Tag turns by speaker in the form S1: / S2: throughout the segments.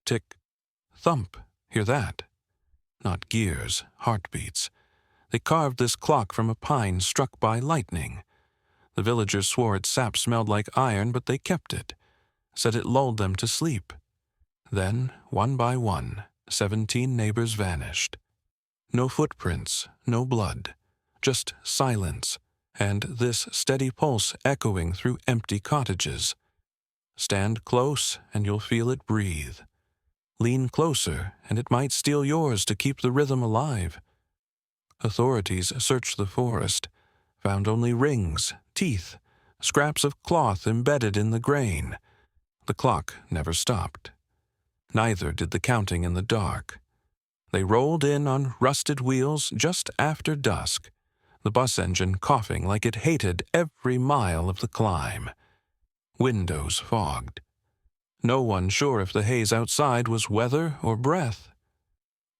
S1: tick, thump, hear that? Not gears, heartbeats. They carved this clock from a pine struck by lightning. The villagers swore its sap smelled like iron, but they kept it, said it lulled them to sleep. Then, one by one, 17 neighbors vanished. No footprints, no blood, just silence, and this steady pulse echoing through empty cottages. Stand close, and you'll feel it breathe. Lean closer, and it might steal yours to keep the rhythm alive. Authorities searched the forest, found only rings, teeth, scraps of cloth embedded in the grain. The clock never stopped. Neither did the counting in the dark. They rolled in on rusted wheels just after dusk, the bus engine coughing like it hated every mile of the climb. Windows fogged. No one sure if the haze outside was weather or breath.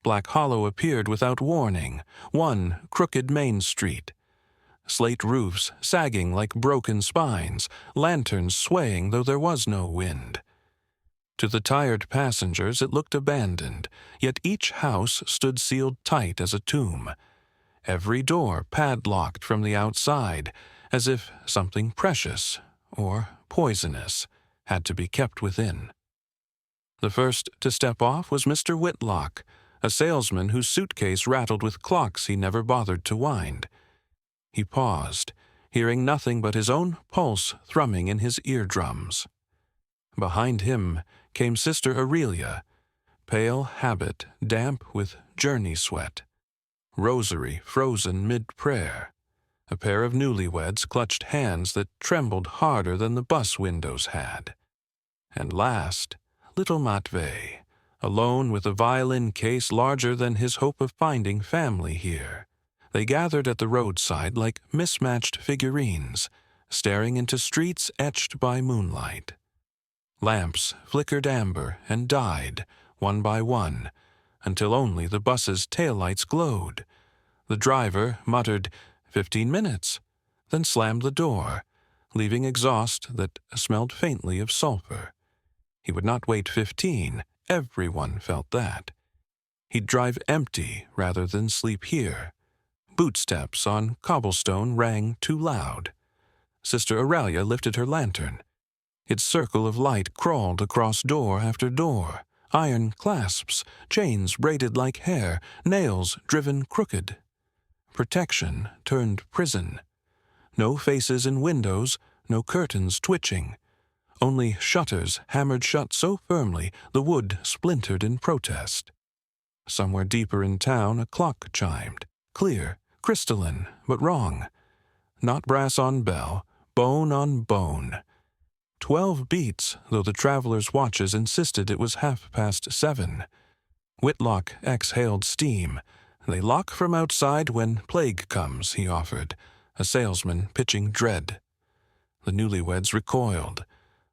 S1: Black Hollow appeared without warning, one crooked main street. Slate roofs sagging like broken spines, lanterns swaying though there was no wind. To the tired passengers it looked abandoned, yet each house stood sealed tight as a tomb. Every door padlocked from the outside, as if something precious, or poisonous, had to be kept within. The first to step off was Mr. Whitlock, a salesman whose suitcase rattled with clocks he never bothered to wind. He paused, hearing nothing but his own pulse thrumming in his eardrums. Behind him came Sister Aurelia, pale habit damp with journey sweat, rosary frozen mid-prayer. A pair of newlyweds clutched hands that trembled harder than the bus windows had. And last, little Matvei, alone with a violin case larger than his hope of finding family here. They gathered at the roadside like mismatched figurines, staring into streets etched by moonlight. Lamps flickered amber and died, one by one, until only the bus's taillights glowed. The driver muttered, 15 minutes, then slammed the door, leaving exhaust that smelled faintly of sulfur. He would not wait 15, everyone felt that. He'd drive empty rather than sleep here. Bootsteps on cobblestone rang too loud. Sister Aurelia lifted her lantern. Its circle of light crawled across door after door, iron clasps, chains braided like hair, nails driven crooked. Protection turned prison. No faces in windows, no curtains twitching. Only shutters hammered shut so firmly the wood splintered in protest. Somewhere deeper in town a clock chimed, clear, crystalline, but wrong. Not brass on bell, bone on bone. 12 beats, though the travelers' watches insisted it was 7:30. Whitlock exhaled steam. They lock from outside when plague comes, he offered, a salesman pitching dread. The newlyweds recoiled.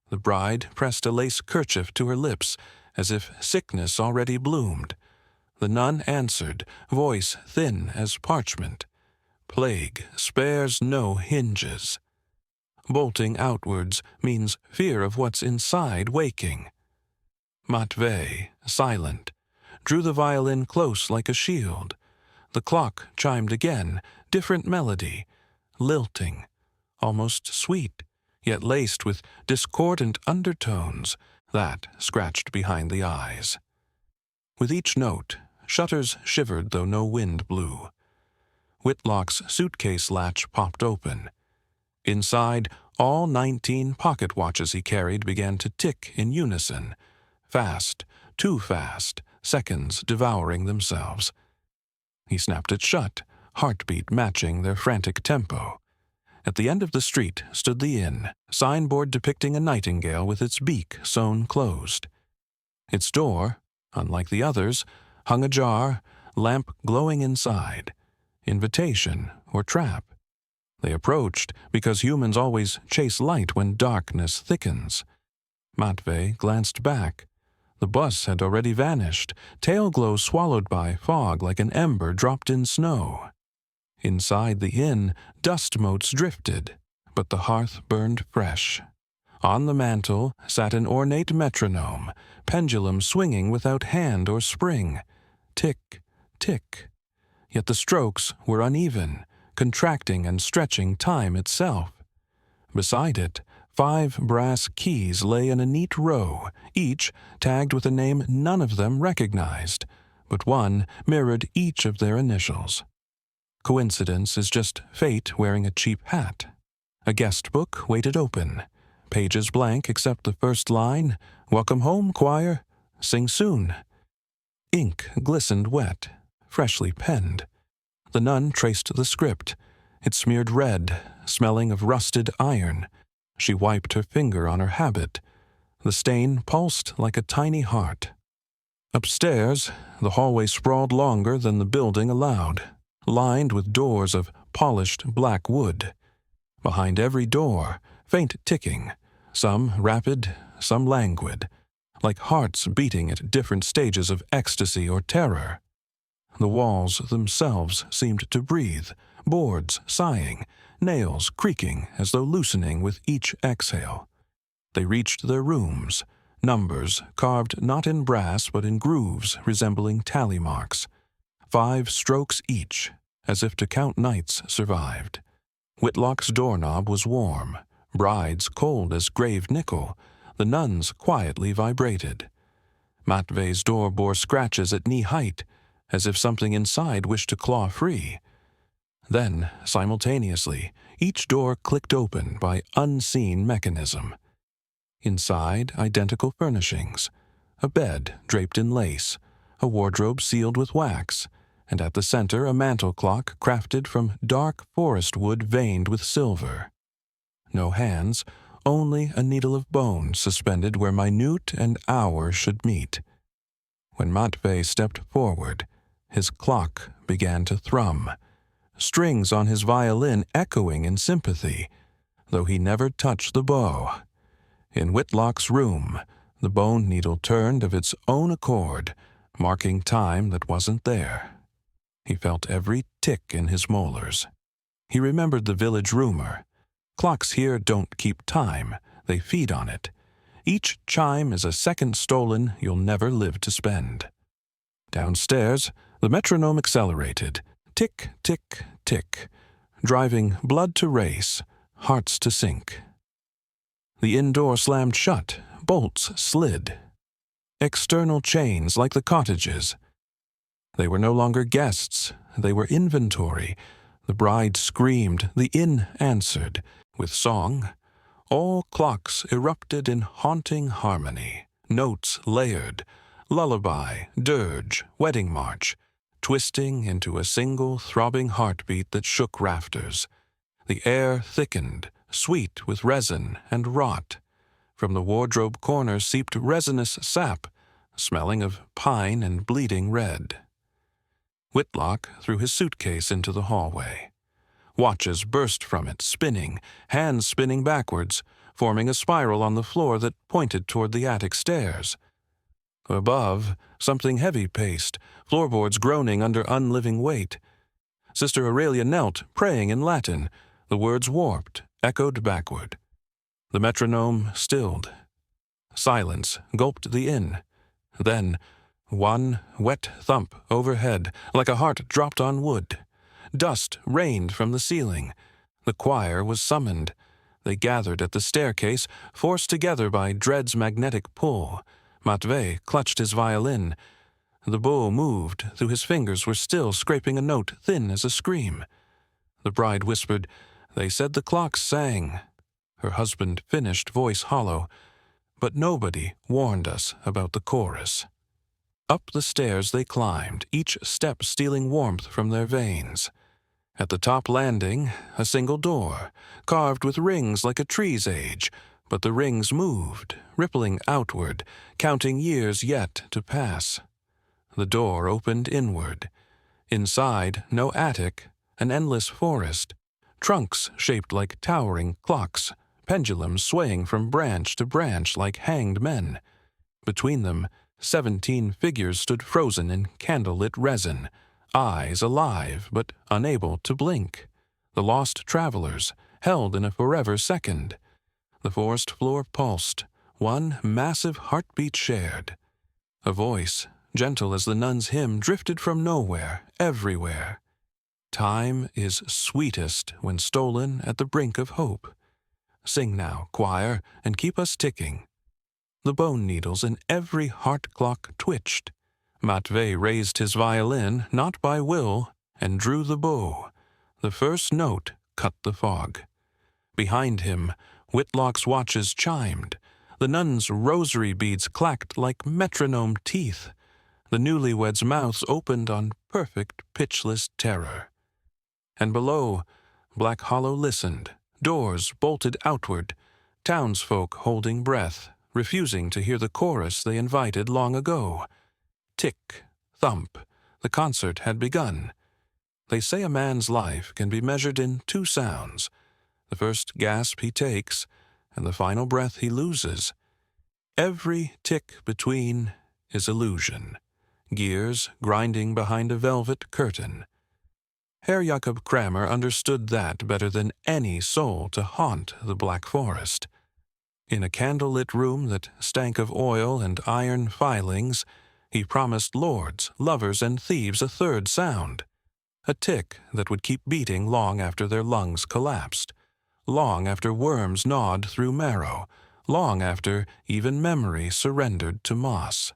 S1: The bride pressed a lace kerchief to her lips, as if sickness already bloomed. The nun answered, voice thin as parchment. Plague spares no hinges. Bolting outwards means fear of what's inside waking. Matvei, silent, drew the violin close like a shield. The clock chimed again, different melody, lilting, almost sweet, yet laced with discordant undertones that scratched behind the eyes. With each note, shutters shivered though no wind blew. Whitlock's suitcase latch popped open. Inside, all 19 pocket watches he carried began to tick in unison, fast, too fast, seconds devouring themselves. He snapped it shut, heartbeat matching their frantic tempo. At the end of the street stood the inn, signboard depicting a nightingale with its beak sewn closed. Its door, unlike the others, hung ajar, lamp glowing inside. Invitation or trap? They approached because humans always chase light when darkness thickens. Matvei glanced back. The bus had already vanished, tail glow swallowed by fog like an ember dropped in snow. Inside the inn, dust motes drifted, but the hearth burned fresh. On the mantel sat an ornate metronome, pendulum swinging without hand or spring. Tick, tick. Yet the strokes were uneven, contracting and stretching time itself. Beside it, 5 brass keys lay in a neat row, each tagged with a name none of them recognized, but one mirrored each of their initials. Coincidence is just fate wearing a cheap hat. A guest book waited open, pages blank except the first line, "Welcome home, choir. Sing soon." Ink glistened wet, freshly penned. The nun traced the script. It smeared red, smelling of rusted iron. She wiped her finger on her habit. The stain pulsed like a tiny heart. Upstairs, the hallway sprawled longer than the building allowed, lined with doors of polished black wood. Behind every door, faint ticking, some rapid, some languid, like hearts beating at different stages of ecstasy or terror. The walls themselves seemed to breathe, boards sighing, nails creaking as though loosening with each exhale. They reached their rooms, numbers carved not in brass but in grooves resembling tally marks. 5 strokes each, as if to count nights survived. Whitlock's doorknob was warm, Bride's cold as graved nickel. The nun's quietly vibrated. Matvey's door bore scratches at knee-height, as if something inside wished to claw free. Then, simultaneously, each door clicked open by unseen mechanism. Inside, identical furnishings, a bed draped in lace, a wardrobe sealed with wax, and at the center a mantel clock crafted from dark forest wood veined with silver. No hands, only a needle of bone suspended where minute and hour should meet. When Matvey stepped forward, his clock began to thrum, strings on his violin echoing in sympathy, though he never touched the bow. In Whitlock's room, the bone needle turned of its own accord, marking time that wasn't there. He felt every tick in his molars. He remembered the village rumor. Clocks here don't keep time, they feed on it. Each chime is a second stolen you'll never live to spend. Downstairs, the metronome accelerated, tick, tick, tick, driving blood to race, hearts to sink. The inn door slammed shut, bolts slid. External chains like the cottages. They were no longer guests, they were inventory. The bride screamed, the inn answered. With song, all clocks erupted in haunting harmony, notes layered, lullaby, dirge, wedding march, twisting into a single throbbing heartbeat that shook rafters. The air thickened, sweet with resin and rot. From the wardrobe corner seeped resinous sap, smelling of pine and bleeding red. Whitlock threw his suitcase into the hallway. Watches burst from it, spinning, hands spinning backwards, forming a spiral on the floor that pointed toward the attic stairs. Above, something heavy paced, floorboards groaning under unliving weight. Sister Aurelia knelt, praying in Latin. The words warped, echoed backward. The metronome stilled. Silence gulped the inn. Then, one wet thump overhead, like a heart dropped on wood. Dust rained from the ceiling. The choir was summoned. They gathered at the staircase, forced together by dread's magnetic pull. Matvey clutched his violin. The bow moved, though his fingers were still scraping a note thin as a scream. The bride whispered, "They said the clocks sang." Her husband finished, voice hollow. But nobody warned us about the chorus. Up the stairs they climbed, each step stealing warmth from their veins. At the top landing, a single door, carved with rings like a tree's age, but the rings moved, rippling outward, counting years yet to pass. The door opened inward. Inside, no attic, an endless forest, trunks shaped like towering clocks, pendulums swaying from branch to branch like hanged men. Between them, 17 figures stood frozen in candle-lit resin, eyes alive but unable to blink. The lost travelers, held in a forever second. The forest floor pulsed, one massive heartbeat shared. A voice, gentle as the nun's hymn, drifted from nowhere, everywhere. Time is sweetest when stolen at the brink of hope. Sing now, choir, and keep us ticking. The bone needles in every heart clock twitched. Matvey raised his violin, not by will, and drew the bow. The first note cut the fog. Behind him, Whitlock's watches chimed. The nun's rosary beads clacked like metronome teeth. The newlyweds' mouths opened on perfect pitchless terror. And below, Black Hollow listened, doors bolted outward, townsfolk holding breath, refusing to hear the chorus they invited long ago. Tick, thump, the concert had begun. They say a man's life can be measured in two sounds, the first gasp he takes and the final breath he loses. Every tick between is illusion, gears grinding behind a velvet curtain. Herr Jakob Kramer understood that better than any soul to haunt the Black Forest. In a candle-lit room that stank of oil and iron filings, he promised lords, lovers, and thieves a third sound, a tick that would keep beating long after their lungs collapsed, long after worms gnawed through marrow, long after even memory surrendered to moss.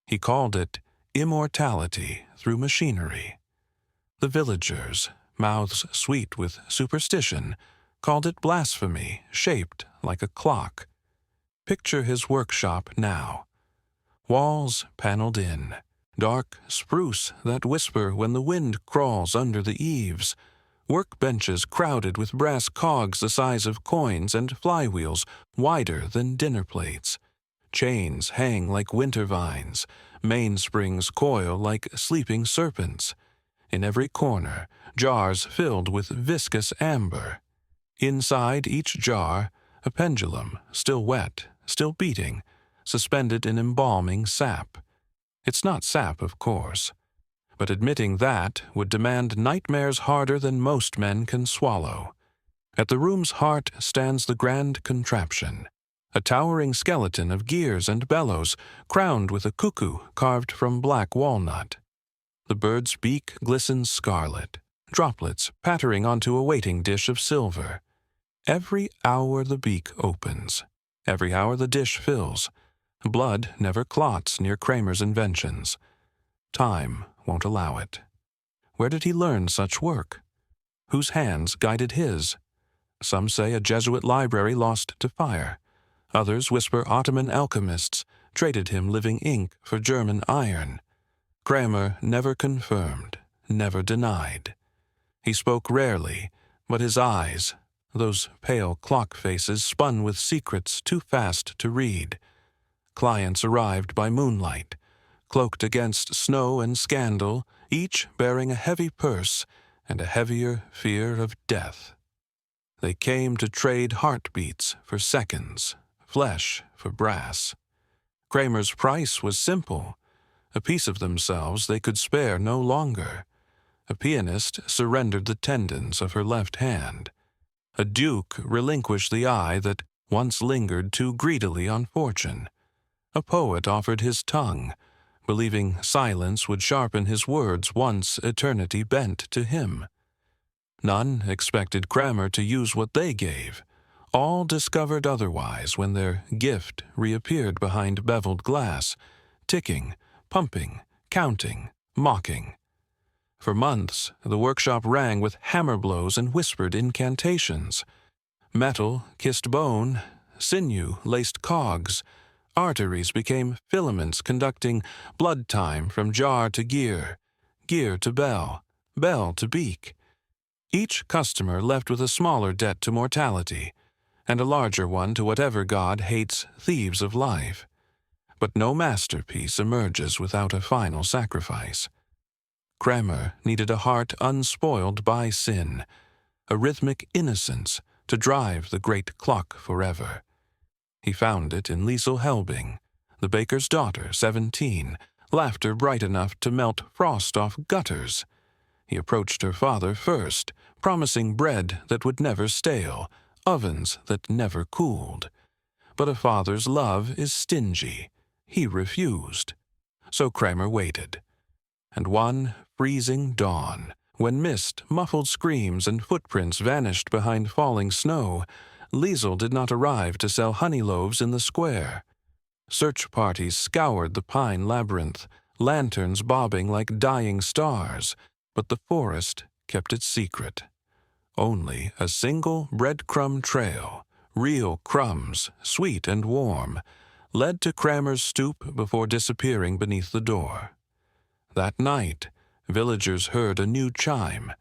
S1: He called it immortality through machinery. The villagers, mouths sweet with superstition, called it blasphemy shaped like a clock. Picture his workshop now. Walls paneled in, dark spruce that whisper when the wind crawls under the eaves, workbenches crowded with brass cogs the size of coins and flywheels wider than dinner plates. Chains hang like winter vines, mainsprings coil like sleeping serpents. In every corner, jars filled with viscous amber. Inside each jar, a pendulum, still wet, still beating, suspended in embalming sap. It's not sap, of course, but admitting that would demand nightmares harder than most men can swallow. At the room's heart stands the grand contraption, a towering skeleton of gears and bellows, crowned with a cuckoo carved from black walnut. The bird's beak glistens scarlet, droplets pattering onto a waiting dish of silver. Every hour the beak opens, every hour the dish fills. Blood never clots near Kramer's inventions. Time won't allow it. Where did he learn such work? Whose hands guided his? Some say a Jesuit library lost to fire. Others whisper Ottoman alchemists traded him living ink for German iron. Kramer never confirmed, never denied. He spoke rarely, but his eyes, those pale clock faces, spun with secrets too fast to read. Clients arrived by moonlight, cloaked against snow and scandal, each bearing a heavy purse and a heavier fear of death. They came to trade heartbeats for seconds, flesh for brass. Kramer's price was simple. A piece of themselves they could spare no longer. A pianist surrendered the tendons of her left hand. A duke relinquished the eye that once lingered too greedily on fortune. A poet offered his tongue, believing silence would sharpen his words once eternity bent to him. None expected Kramer to use what they gave. All discovered otherwise when their gift reappeared behind beveled glass, ticking, pumping, counting, mocking. For months, the workshop rang with hammer blows and whispered incantations. Metal kissed bone, sinew laced cogs. Arteries became filaments conducting blood time from jar to gear, gear to bell, bell to beak. Each customer left with a smaller debt to mortality, and a larger one to whatever God hates thieves of life. But no masterpiece emerges without a final sacrifice. Kramer needed a heart unspoiled by sin, a rhythmic innocence to drive the great clock forever. He found it in Liesel Helbing, the baker's daughter, 17, laughter bright enough to melt frost off gutters. He approached her father first, promising bread that would never stale, ovens that never cooled. But a father's love is stingy. He refused. So Kramer waited. And one freezing dawn, when mist, muffled screams, and footprints vanished behind falling snow, Liesel did not arrive to sell honey loaves in the square. Search parties scoured the pine labyrinth, lanterns bobbing like dying stars, but the forest kept its secret. Only a single breadcrumb trail, real crumbs, sweet and warm, led to Kramer's stoop before disappearing beneath the door. That night, villagers heard a new chime,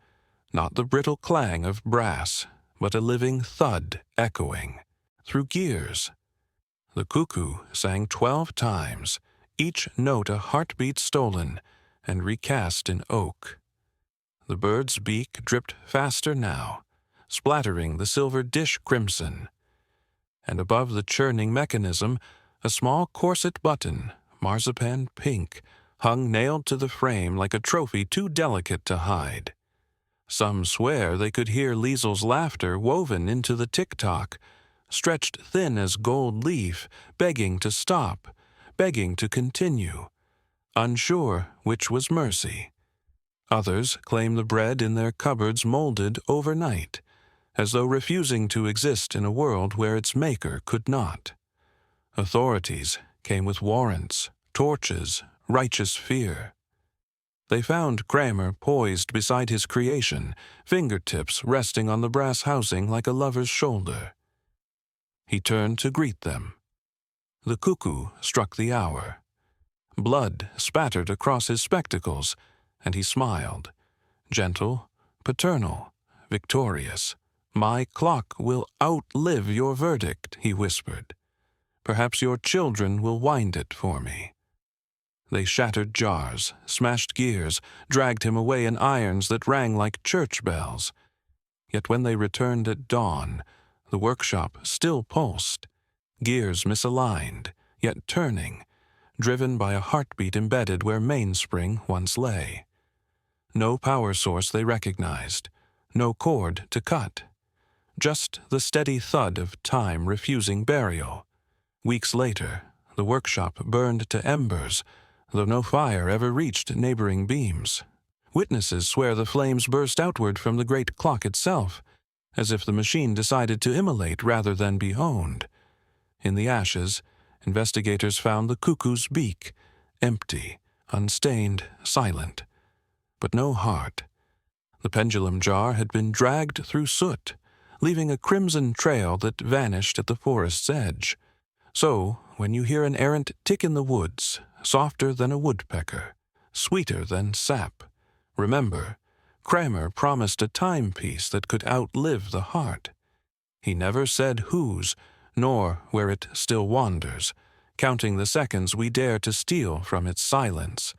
S1: not the brittle clang of brass, but a living thud echoing through gears. The cuckoo sang 12 times, each note a heartbeat stolen and recast in oak. The bird's beak dripped faster now, splattering the silver dish crimson. And above the churning mechanism, a small corset button, marzipan pink, hung nailed to the frame like a trophy too delicate to hide. Some swear they could hear Liesel's laughter woven into the tick-tock, stretched thin as gold leaf, begging to stop, begging to continue, unsure which was mercy. Others claim the bread in their cupboards molded overnight, as though refusing to exist in a world where its maker could not. Authorities came with warrants, torches, righteous fear. They found Kramer poised beside his creation, fingertips resting on the brass housing like a lover's shoulder. He turned to greet them. The cuckoo struck the hour. Blood spattered across his spectacles, and he smiled. Gentle, paternal, victorious. "My clock will outlive your verdict," he whispered. "Perhaps your children will wind it for me." They shattered jars, smashed gears, dragged him away in irons that rang like church bells. Yet when they returned at dawn, the workshop still pulsed, gears misaligned, yet turning, driven by a heartbeat embedded where mainspring once lay. No power source they recognized, no cord to cut. Just the steady thud of time refusing burial. Weeks later, the workshop burned to embers, though no fire ever reached neighboring beams. Witnesses swear the flames burst outward from the great clock itself, as if the machine decided to immolate rather than be owned. In the ashes, investigators found the cuckoo's beak, empty, unstained, silent, but no heart. The pendulum jar had been dragged through soot, leaving a crimson trail that vanished at the forest's edge. So, when you hear an errant tick in the woods, softer than a woodpecker, sweeter than sap, remember, Kramer promised a timepiece that could outlive the heart. He never said whose, nor where it still wanders, counting the seconds we dare to steal from its silence.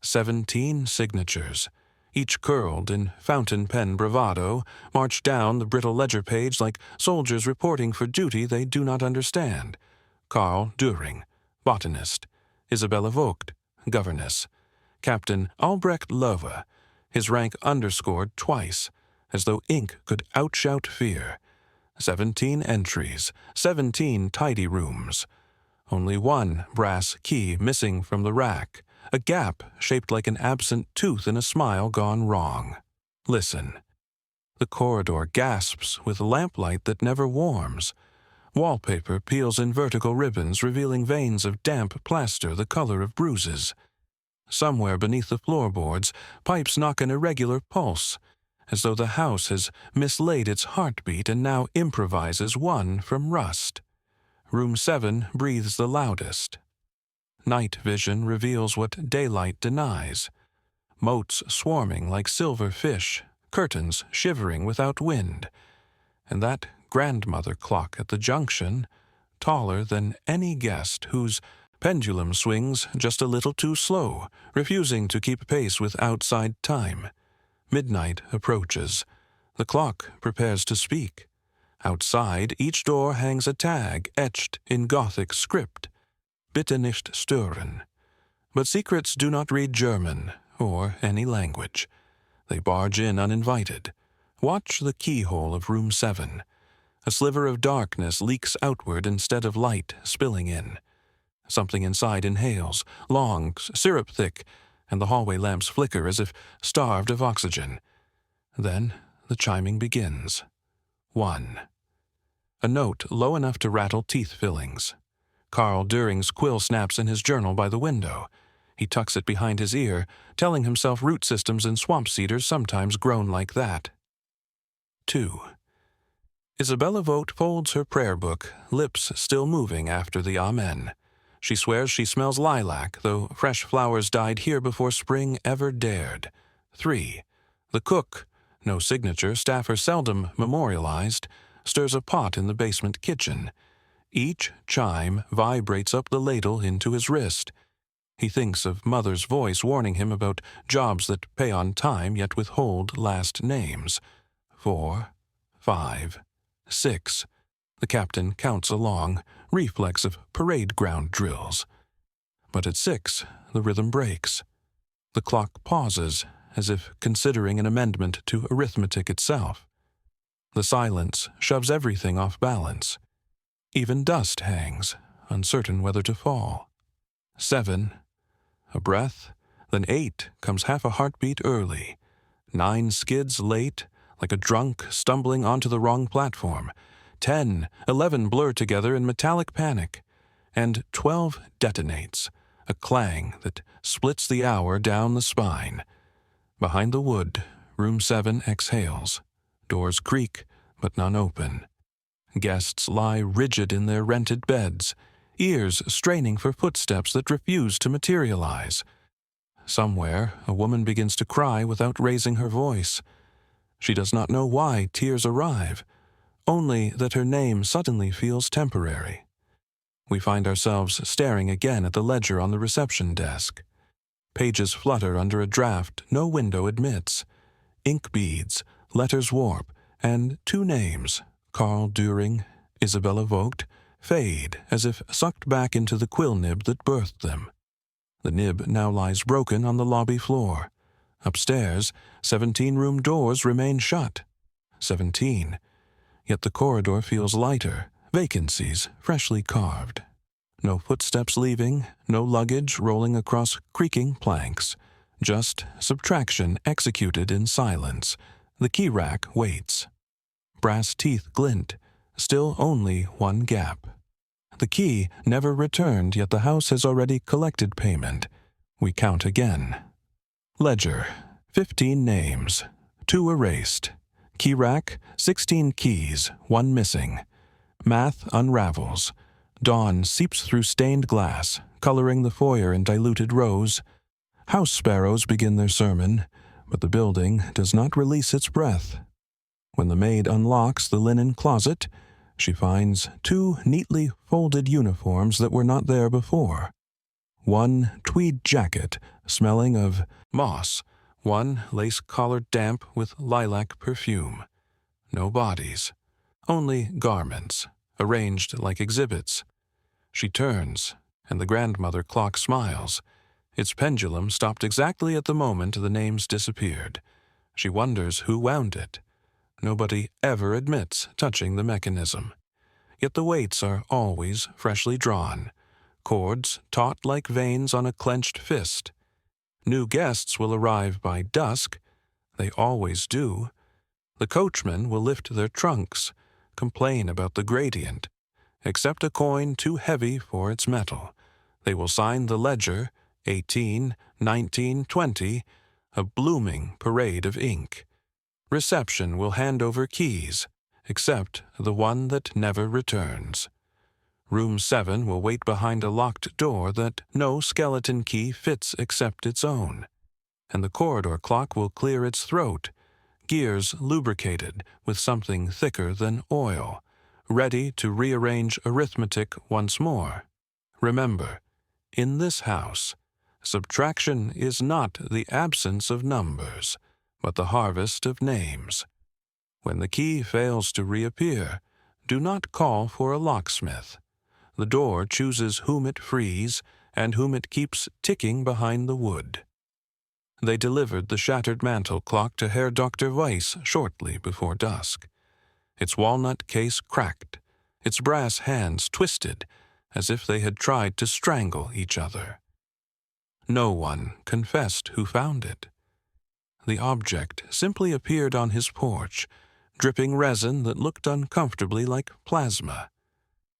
S1: 17 signatures, each curled in fountain pen bravado, march down the brittle ledger page like soldiers reporting for duty they do not understand. Karl Düring, botanist. Isabella Vogt, governess. Captain Albrecht Lowe, his rank underscored twice, as though ink could outshout fear. 17 entries, 17 tidy rooms. Only one brass key missing from the rack, a gap shaped like an absent tooth in a smile gone wrong. Listen. The corridor gasps with lamplight that never warms. Wallpaper peels in vertical ribbons, revealing veins of damp plaster the color of bruises. Somewhere beneath the floorboards, pipes knock an irregular pulse, as though the house has mislaid its heartbeat and now improvises one from rust. Room 7 breathes the loudest. Night vision reveals what daylight denies. Motes swarming like silver fish, curtains shivering without wind. And that grandmother clock at the junction, taller than any guest, whose pendulum swings just a little too slow, refusing to keep pace with outside time. Midnight approaches. The clock prepares to speak. Outside, each door hangs a tag etched in Gothic script, Bitte nicht stören. But secrets do not read German or any language. They barge in uninvited. Watch the keyhole of room 7. A sliver of darkness leaks outward instead of light spilling in. Something inside inhales, longs, syrup-thick, and the hallway lamps flicker as if starved of oxygen. Then the chiming begins. 1. A note low enough to rattle teeth fillings. Carl During's quill snaps in his journal by the window. He tucks it behind his ear, telling himself root systems in swamp cedars sometimes groan like that. 2. Isabella Vogt folds her prayer book, lips still moving after the Amen. She swears she smells lilac, though fresh flowers died here before spring ever dared. 3. The cook, no signature, staffer seldom memorialized, stirs a pot in the basement kitchen. Each chime vibrates up the ladle into his wrist. He thinks of Mother's voice warning him about jobs that pay on time yet withhold last names. 4, 5, 6. The captain counts along, reflex of parade ground drills. But at 6, the rhythm breaks. The clock pauses, as if considering an amendment to arithmetic itself. The silence shoves everything off balance. Even dust hangs, uncertain whether to fall. 7. A breath, then 8 comes half a heartbeat early. 9 skids late, like a drunk stumbling onto the wrong platform. 10, 11 blur together in metallic panic. And 12 detonates, a clang that splits the hour down the spine. Behind the wood, room 7 exhales. Doors creak, but none open. Guests lie rigid in their rented beds, ears straining for footsteps that refuse to materialize. Somewhere, a woman begins to cry without raising her voice. She does not know why tears arrive, only that her name suddenly feels temporary. We find ourselves staring again at the ledger on the reception desk. Pages flutter under a draft no window admits. Ink beads, letters warp, and 2 names, Carl During, Isabella Vogt, fade as if sucked back into the quill nib that birthed them. The nib now lies broken on the lobby floor. Upstairs, 17 room doors remain shut. 17. Yet the corridor feels lighter, vacancies freshly carved. No footsteps leaving, no luggage rolling across creaking planks. Just subtraction executed in silence. The key rack waits. Brass teeth glint, still only 1 gap. The key never returned, yet the house has already collected payment. We count again. Ledger, 15 names, 2 erased. Key rack, 16 keys, 1 missing. Math unravels. Dawn seeps through stained glass, coloring the foyer in diluted rose. House sparrows begin their sermon, but the building does not release its breath. When the maid unlocks the linen closet, she finds 2 neatly folded uniforms that were not there before. 1 tweed jacket, smelling of moss, 1 lace collar damp with lilac perfume. No bodies, only garments, arranged like exhibits. She turns, and the grandmother clock smiles. Its pendulum stopped exactly at the moment the names disappeared. She wonders who wound it. Nobody ever admits touching the mechanism. Yet the weights are always freshly drawn, cords taut like veins on a clenched fist. New guests will arrive by dusk. They always do. The coachmen will lift their trunks, complain about the gradient, accept a coin too heavy for its metal. They will sign the ledger, 18, 19, 20, a blooming parade of ink. Reception will hand over keys, except the one that never returns. Room 7 will wait behind a locked door that no skeleton key fits except its own. And the corridor clock will clear its throat, gears lubricated with something thicker than oil, ready to rearrange arithmetic once more. Remember, in this house, subtraction is not the absence of numbers, but the harvest of names. When the key fails to reappear, do not call for a locksmith. The door chooses whom it frees and whom it keeps ticking behind the wood. They delivered the shattered mantel clock to Herr Dr. Weiss shortly before dusk. its walnut case cracked, its brass hands twisted as if they had tried to strangle each other. No one confessed who found it. The object simply appeared on his porch, dripping resin that looked uncomfortably like plasma.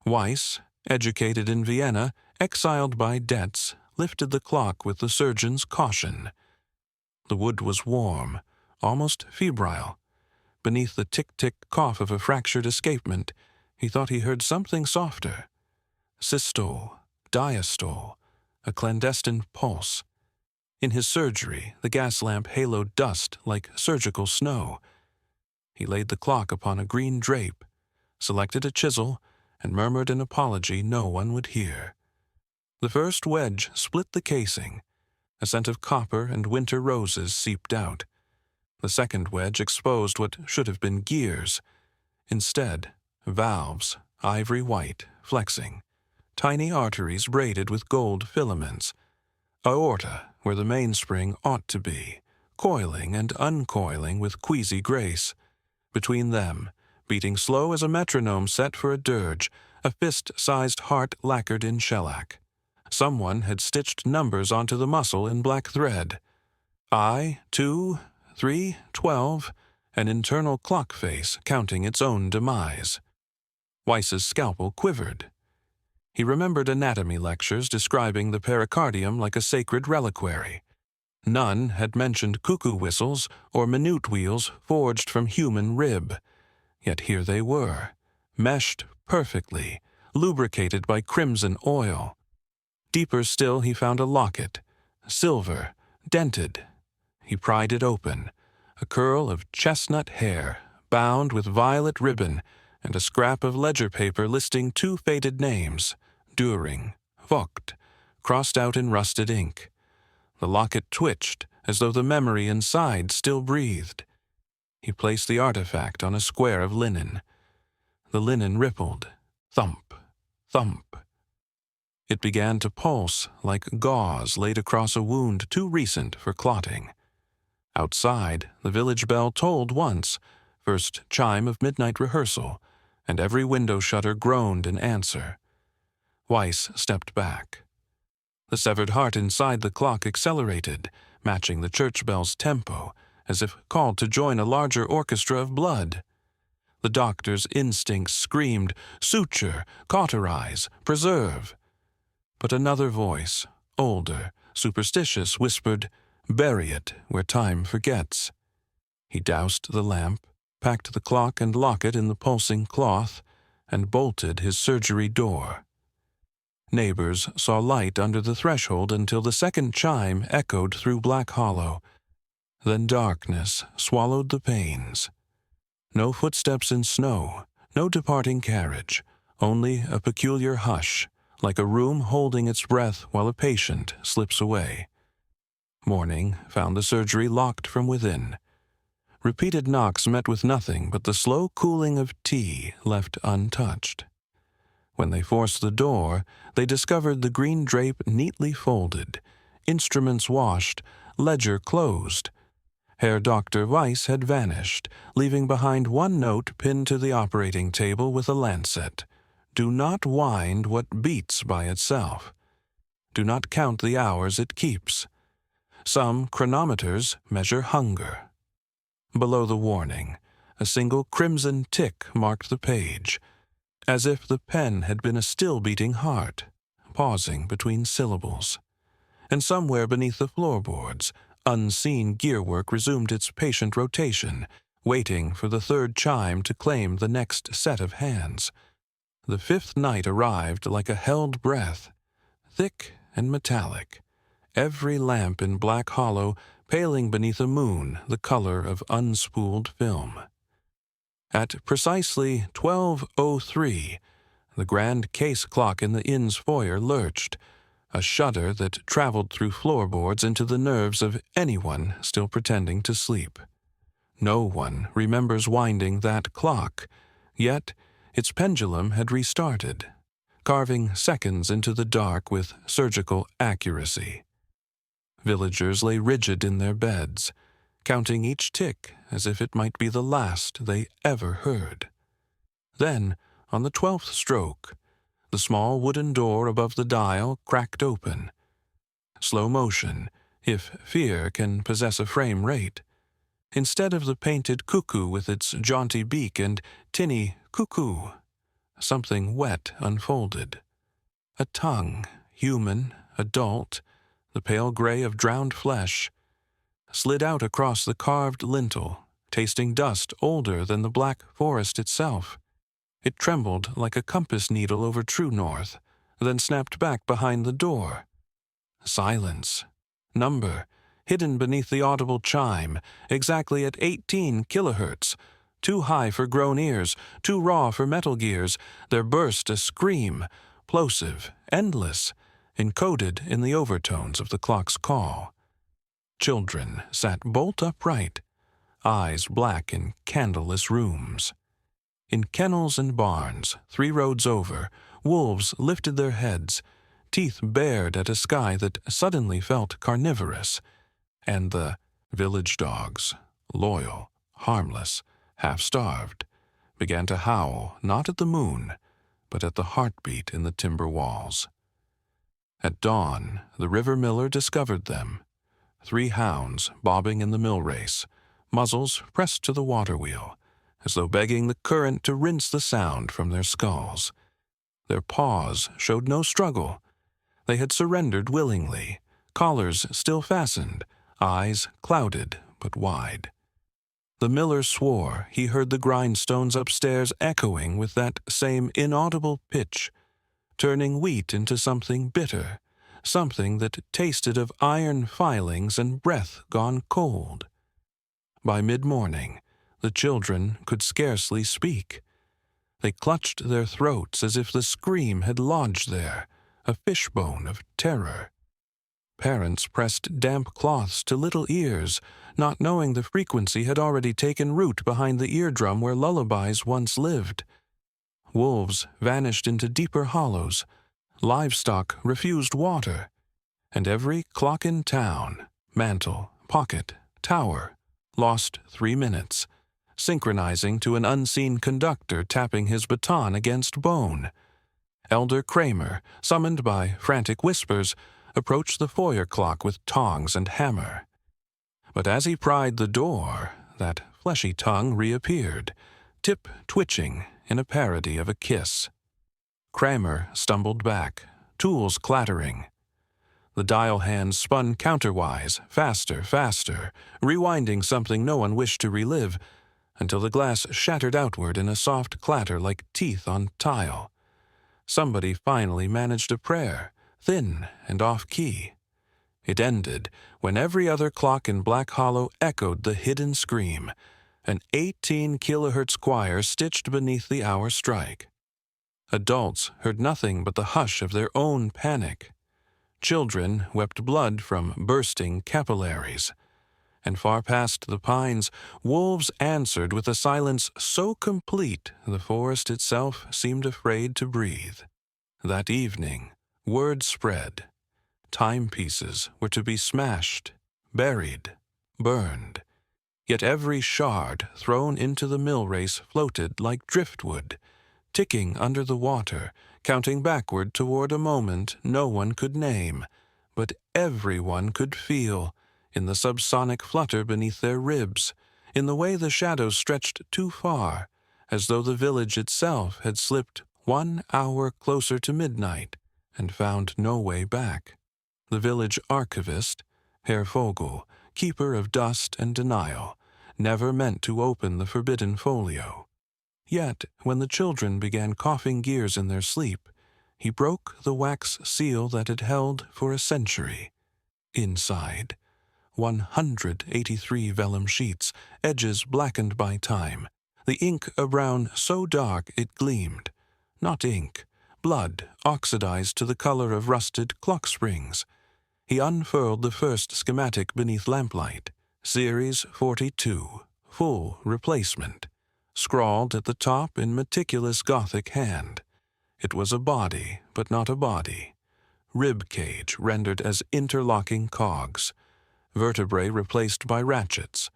S1: Weiss, educated in Vienna, exiled by debts, lifted the clock with the surgeon's caution. The wood was warm, almost febrile. Beneath the tick-tick cough of a fractured escapement, he thought he heard something softer. Systole, diastole, a clandestine pulse. In his surgery, the gas lamp haloed dust like surgical snow. He laid the clock upon a green drape, selected a chisel, and murmured an apology no one would hear. The first wedge split the casing. A scent of copper and winter roses seeped out. The second wedge exposed what should have been gears. Instead, valves, ivory white, flexing. Tiny arteries braided with gold filaments. Aorta, where the mainspring ought to be, coiling and uncoiling with queasy grace. Between them, beating slow as a metronome set for a dirge, a fist-sized heart lacquered in shellac. Someone had stitched numbers onto the muscle in black thread. I, 2, 3, 12, an internal clock face counting its own demise. Weiss's scalpel quivered. He remembered anatomy lectures describing the pericardium like a sacred reliquary. None had mentioned cuckoo whistles or minute wheels forged from human rib. Yet here they were, meshed perfectly, lubricated by crimson oil. Deeper still he found a locket, silver, dented. He pried it open, a curl of chestnut hair, bound with violet ribbon, and a scrap of ledger paper listing 2 faded names, Düring, Vogt, crossed out in rusted ink. The locket twitched as though the memory inside still breathed. He placed the artifact on a square of linen. The linen rippled, thump, thump. It began to pulse like gauze laid across a wound too recent for clotting. Outside, the village bell tolled once, first chime of midnight rehearsal, and every window shutter groaned in answer. Weiss stepped back. The severed heart inside the clock accelerated, matching the church bell's tempo, as if called to join a larger orchestra of blood. The doctor's instincts screamed, suture, cauterize, preserve. But another voice, older, superstitious, whispered, bury it where time forgets. He doused the lamp, packed the clock and locket in the pulsing cloth, and bolted his surgery door. Neighbors saw light under the threshold until the second chime echoed through Black Hollow. Then darkness swallowed the panes. No footsteps in snow, no departing carriage, only a peculiar hush, like a room holding its breath while a patient slips away. Morning found the surgery locked from within. Repeated knocks met with nothing but the slow cooling of tea left untouched. When they forced the door, they discovered the green drape neatly folded, instruments washed, ledger closed. Herr Dr. Weiss had vanished, leaving behind one note pinned to the operating table with a lancet. Do not wind what beats by itself. Do not count the hours it keeps. Some chronometers measure hunger. Below the warning, a single crimson tick marked the page, as if the pen had been a still-beating heart, pausing between syllables. And somewhere beneath the floorboards, unseen gearwork resumed its patient rotation, waiting for the third chime to claim the next set of hands. The fifth night arrived like a held breath, thick and metallic, every lamp in Black Hollow paling beneath a moon the color of unspooled film. At precisely 12:03, the grand case clock in the inn's foyer lurched, a shudder that traveled through floorboards into the nerves of anyone still pretending to sleep. No one remembers winding that clock, yet its pendulum had restarted, carving seconds into the dark with surgical accuracy. Villagers lay rigid in their beds, counting each tick as if it might be the last they ever heard. Then, on the 12th stroke, the small wooden door above the dial cracked open. Slow motion, if fear can possess a frame rate. Instead of the painted cuckoo with its jaunty beak and tinny cuckoo, something wet unfolded. A tongue, human, adult, the pale gray of drowned flesh, slid out across the carved lintel, tasting dust older than the black forest itself. It trembled like a compass needle over true north, then snapped back behind the door. Silence. Number, hidden beneath the audible chime, exactly at 18 kilohertz. Too high for grown ears, too raw for metal gears, there burst a scream, plosive, endless, encoded in the overtones of the clock's call. Children sat bolt upright, eyes black in candleless rooms. In kennels and barns, 3 roads over, wolves lifted their heads, teeth bared at a sky that suddenly felt carnivorous, and the village dogs, loyal, harmless, half-starved, began to howl not at the moon, but at the heartbeat in the timber walls. At dawn, the river miller discovered them, 3 hounds bobbing in the mill race, muzzles pressed to the water wheel, as though begging the current to rinse the sound from their skulls. Their paws showed no struggle. They had surrendered willingly, collars still fastened, eyes clouded but wide. The miller swore he heard the grindstones upstairs echoing with that same inaudible pitch, turning wheat into something bitter, something that tasted of iron filings and breath gone cold. By mid-morning, the children could scarcely speak. They clutched their throats as if the scream had lodged there, a fishbone of terror. Parents pressed damp cloths to little ears, not knowing the frequency had already taken root behind the eardrum where lullabies once lived. Wolves vanished into deeper hollows, livestock refused water, and every clock in town, mantel, pocket, tower, lost 3 minutes, synchronizing to an unseen conductor tapping his baton against bone. Elder Kramer, summoned by frantic whispers, approached the foyer clock with tongs and hammer. But as he pried the door, that fleshy tongue reappeared, tip twitching in a parody of a kiss. Kramer stumbled back, tools clattering. The dial hands spun counterwise, faster, rewinding something no one wished to relive, until the glass shattered outward in a soft clatter like teeth on tile. Somebody finally managed a prayer, thin and off-key. It ended when every other clock in Black Hollow echoed the hidden scream, an 18 kilohertz choir stitched beneath the hour strike. Adults heard nothing but the hush of their own panic. Children wept blood from bursting capillaries. And far past the pines, wolves answered with a silence so complete the forest itself seemed afraid to breathe. That evening, word spread. Timepieces were to be smashed, buried, burned. Yet every shard thrown into the mill race floated like driftwood, ticking under the water, counting backward toward a moment no one could name, but everyone could feel, in the subsonic flutter beneath their ribs, in the way the shadows stretched too far, as though the village itself had slipped 1 hour closer to midnight and found no way back. The village archivist, Herr Vogel, keeper of dust and denial, never meant to open the forbidden folio. Yet, when the children began coughing gears in their sleep, he broke the wax seal that had held for a century. Inside, 183 vellum sheets, edges blackened by time, the ink a brown so dark it gleamed. Not ink, blood oxidized to the color of rusted clock springs. He unfurled the first schematic beneath lamplight, Series 42, full replacement, scrawled at the top in meticulous Gothic hand. It was a body, but not a body. Rib cage rendered as interlocking cogs, vertebrae replaced by ratchets,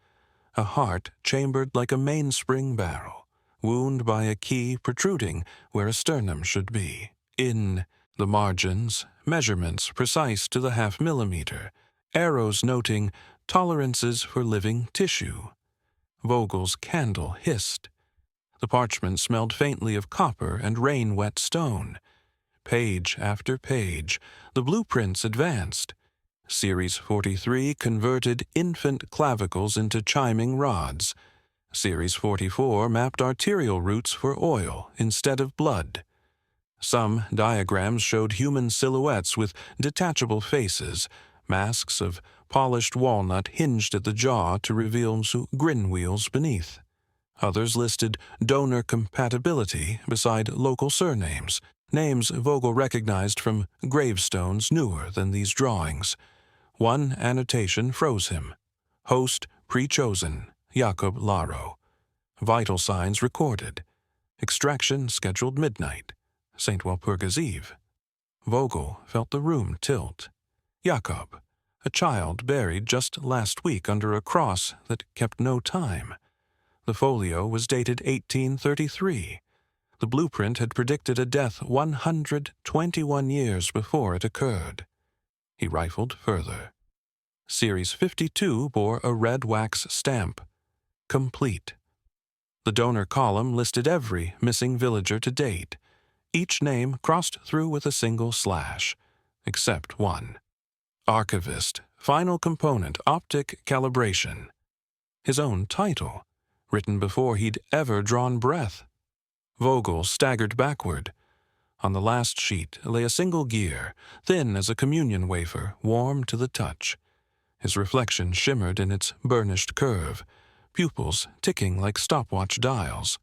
S1: a heart chambered like a mainspring barrel, wound by a key protruding where a sternum should be. In the margins, measurements precise to the half-millimeter, arrows noting tolerances for living tissue. Vogel's candle hissed. The parchment smelled faintly of copper and rain-wet stone. Page after page, the blueprints advanced. Series 43 converted infant clavicles into chiming rods. Series 44 mapped arterial routes for oil instead of blood. Some diagrams showed human silhouettes with detachable faces, masks of polished walnut hinged at the jaw to reveal grin wheels beneath. Others listed donor compatibility beside local surnames, names Vogel recognized from gravestones newer than these drawings. One annotation froze him. Host pre-chosen, Jakob Laro. Vital signs recorded. Extraction scheduled midnight, St. Walpurgis Eve. Vogel felt the room tilt. Jakob, a child buried just last week under a cross that kept no time. The folio was dated 1833. The blueprint had predicted a death 121 years before it occurred. He rifled further. Series 52 bore a red wax stamp. Complete. The donor column listed every missing villager to date, each name crossed through with a single slash, except one. Archivist, final component, optic calibration. His own title, written before he'd ever drawn breath. Vogel staggered backward. On the last sheet lay a single gear, thin as a communion wafer, warm to the touch. His reflection shimmered in its burnished curve, pupils ticking like stopwatch dials.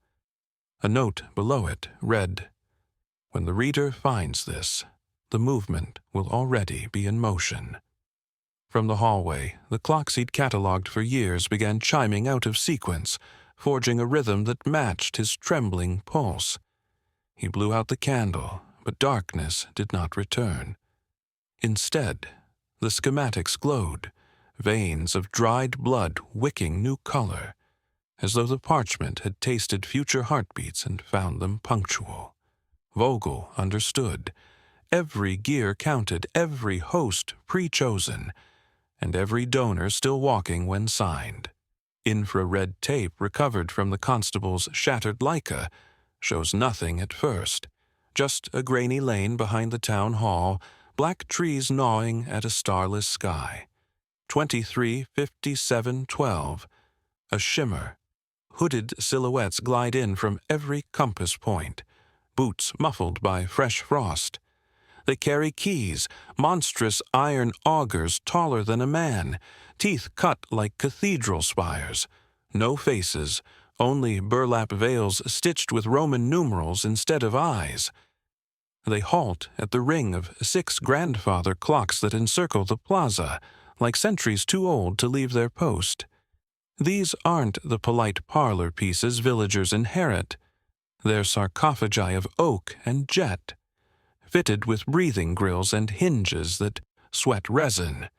S1: A note below it read, "When the reader finds this, the movement will already be in motion." From the hallway, the clocks he'd catalogued for years began chiming out of sequence, forging a rhythm that matched his trembling pulse. He blew out the candle, but darkness did not return. Instead, the schematics glowed, veins of dried blood wicking new color, as though the parchment had tasted future heartbeats and found them punctual. Vogel understood. Every gear counted, every host pre-chosen, and every donor still walking when signed. Infrared tape recovered from the constable's shattered Leica shows nothing at first. Just a grainy lane behind the town hall, black trees gnawing at a starless sky. 23:57:12. A shimmer. Hooded silhouettes glide in from every compass point, boots muffled by fresh frost. They carry keys, monstrous iron augers taller than a man, teeth cut like cathedral spires. No faces, only burlap veils stitched with Roman numerals instead of eyes. They halt at the ring of 6 grandfather clocks that encircle the plaza, like sentries too old to leave their post. These aren't the polite parlor pieces villagers inherit. They're sarcophagi of oak and jet, fitted with breathing grills and hinges that sweat resin.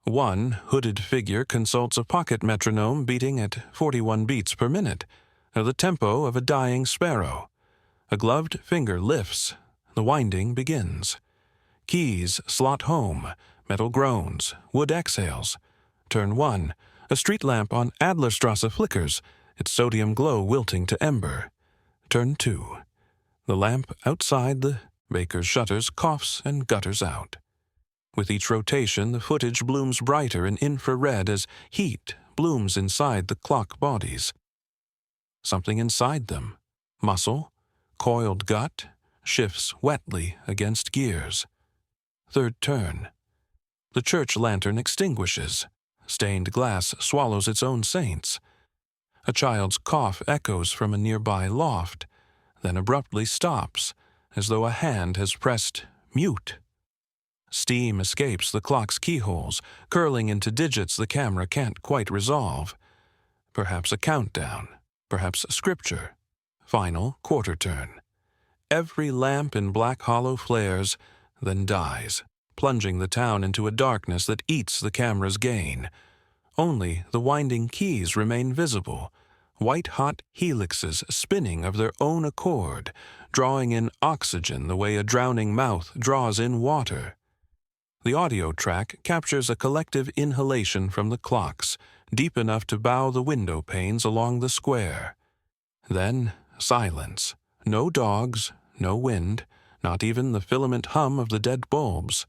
S1: One hooded figure consults a pocket metronome beating at 41 beats per minute, the tempo of a dying sparrow. A gloved finger lifts. The winding begins. Keys slot home, metal groans, wood exhales. Turn 1. A street lamp on Adlerstrasse flickers, its sodium glow wilting to ember. Turn 2. The lamp outside the baker's shutters coughs and gutters out. With each rotation, the footage blooms brighter in infrared as heat blooms inside the clock bodies. Something inside them, muscle, coiled gut, shifts wetly against gears. Third turn. The church lantern extinguishes. Stained glass swallows its own saints. A child's cough echoes from a nearby loft, then abruptly stops, as though a hand has pressed mute. Steam escapes the clock's keyholes, curling into digits the camera can't quite resolve. Perhaps a countdown, perhaps scripture. Final quarter turn. Every lamp in Black Hollow flares, then dies, plunging the town into a darkness that eats the camera's gain. Only the winding keys remain visible, white-hot helixes spinning of their own accord, drawing in oxygen the way a drowning mouth draws in water. The audio track captures a collective inhalation from the clocks, deep enough to bow the window panes along the square. Then silence. No dogs, no wind, not even the filament hum of the dead bulbs.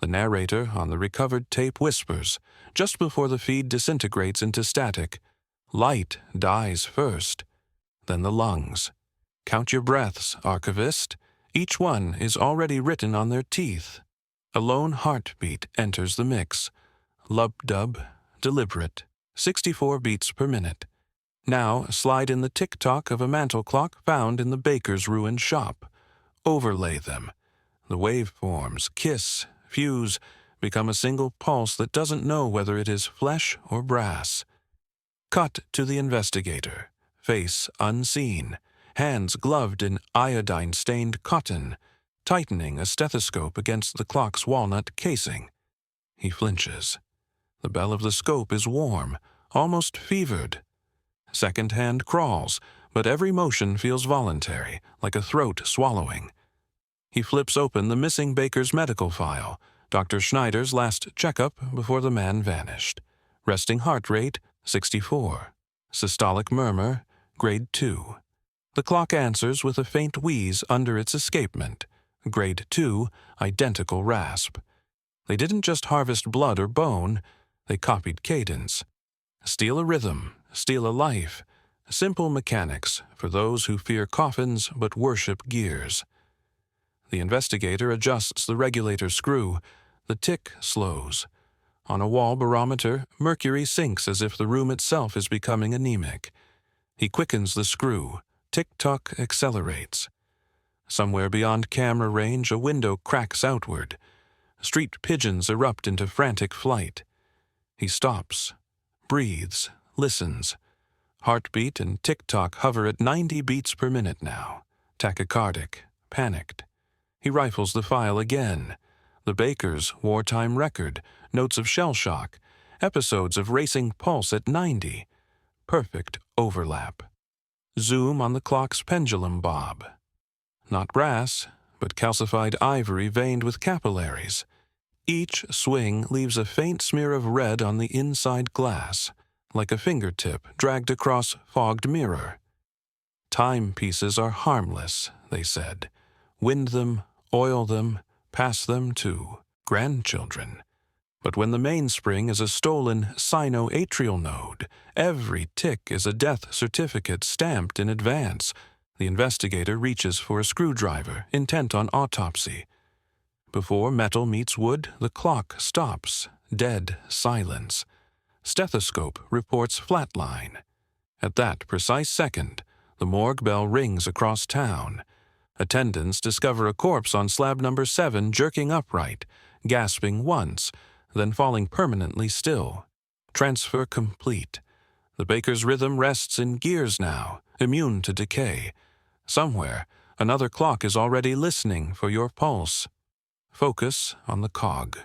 S1: The narrator on the recovered tape whispers, just before the feed disintegrates into static, "Light dies first, then the lungs. Count your breaths, archivist. Each one is already written on their teeth." A lone heartbeat enters the mix. Lub-dub, deliberate, 64 beats per minute. Now slide in the tick-tock of a mantel clock found in the baker's ruined shop. Overlay them. The waveforms kiss, fuse, become a single pulse that doesn't know whether it is flesh or brass. Cut to the investigator, face unseen, hands gloved in iodine-stained cotton, tightening a stethoscope against the clock's walnut casing. He flinches. The bell of the scope is warm, almost fevered. Second hand crawls, but every motion feels voluntary, like a throat swallowing. He flips open the missing baker's medical file, Dr. Schneider's last checkup before the man vanished. Resting heart rate, 64. Systolic murmur, grade 2. The clock answers with a faint wheeze under its escapement. Grade 2, identical rasp. They didn't just harvest blood or bone, they copied cadence. Steal a rhythm, steal a life. Simple mechanics for those who fear coffins but worship gears. The investigator adjusts the regulator screw. The tick slows. On a wall barometer, mercury sinks as if the room itself is becoming anemic. He quickens the screw. Tick-tock accelerates. Somewhere beyond camera range, a window cracks outward. Street pigeons erupt into frantic flight. He stops, breathes, listens. Heartbeat and tick-tock hover at 90 beats per minute now. Tachycardic, panicked. He rifles the file again. The baker's wartime record, notes of shell shock, episodes of racing pulse at 90. Perfect overlap. Zoom on the clock's pendulum bob. Not brass, but calcified ivory veined with capillaries. Each swing leaves a faint smear of red on the inside glass, like a fingertip dragged across fogged mirror. Timepieces are harmless, they said. Wind them, oil them, pass them to grandchildren. But when the mainspring is a stolen sinoatrial node, every tick is a death certificate stamped in advance. The investigator reaches for a screwdriver, intent on autopsy. Before metal meets wood, the clock stops, dead silence. Stethoscope reports flatline. At that precise second, the morgue bell rings across town. Attendants discover a corpse on slab number 7 jerking upright, gasping once, then falling permanently still. Transfer complete. The baker's rhythm rests in gears now, immune to decay. Somewhere, another clock is already listening for your pulse. Focus on the cog.